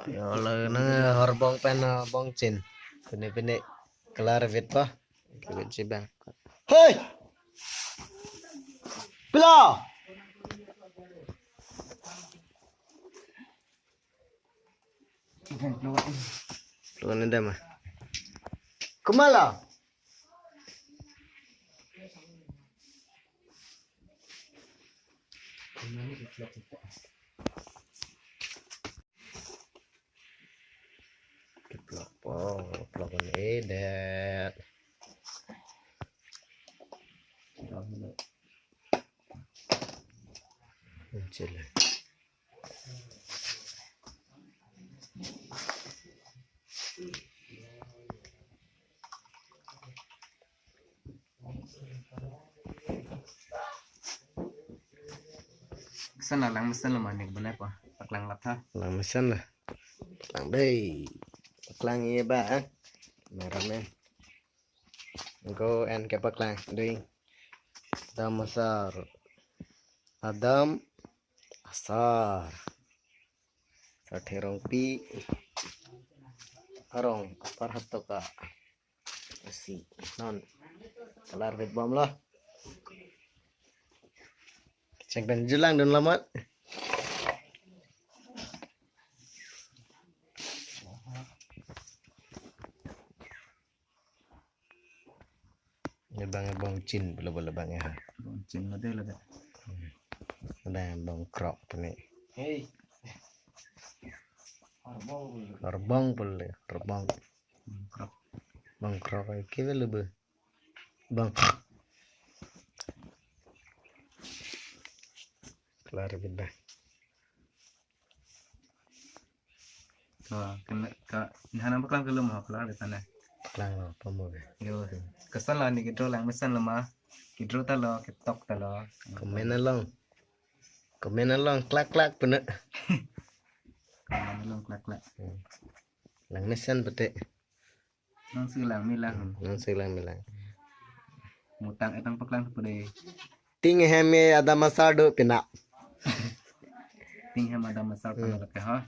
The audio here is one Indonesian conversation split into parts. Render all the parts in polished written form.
Ya Allah, nang horbong pen bong chin. Pene kelar vit pa. Kibit si bang. Hey! Pila! Keluar nenda mah. Kemala? Plok ini det. Muncul. Kesan lang mesin lo manik bener pa. Paklang latha. Lang mesin lah. Lang đây. Lang ini bang. Merah men. Go and ke paklang ding. Adam asar. Adam asar. Saterong pi. Arong parhatoka. Asi non. Kelar vet bom lah. Cek dan jelang dan lamat. Ini bang cin boleh bang ya. Boncin lo deh lo deh. Ada bang krok nih. Hey. Terbang boleh terbang. Krok. Bang krok kira lebih. Bang. Kelar beda. Kena nyana paklang ke lemah kelar di sana. Kelang apa mau? Yo. Kesan lah ni kidro lang mesin lemah. Kidro talo ketok talo. Komen along klak bener. Kamu long klak klak. Lang mesin bete. Nang silang milang. Nang silang bilang. Mutang etang paklang tu pada. Ting heme ada masado pina. Ting hem ada masal pada ke ha.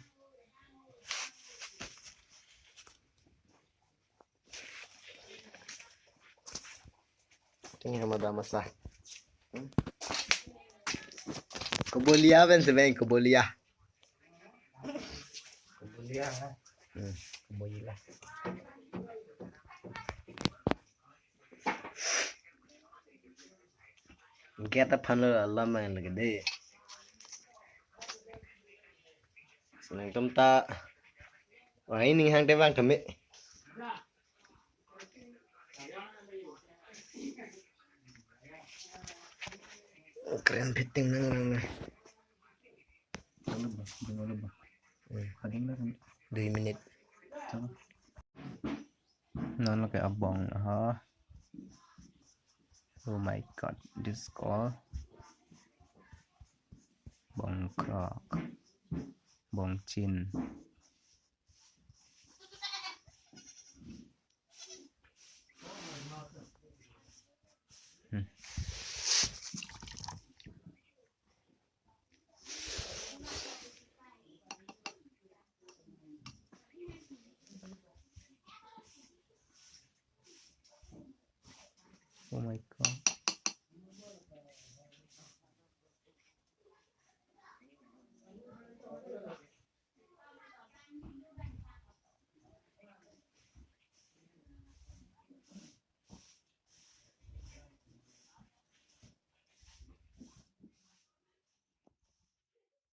Ting heme ada masah. Kebolia ben sebeng kebolia. Kemudian ha. Kemudian. Kita panel Allah main lagi deh. Senang temta. Wah ini hang tebang kami. Keren fitting nang. Lebah. Kadang dah. 2 minit. Non kayak abang ha. Oh my god, this call bong krok, bong chin. Oh my god.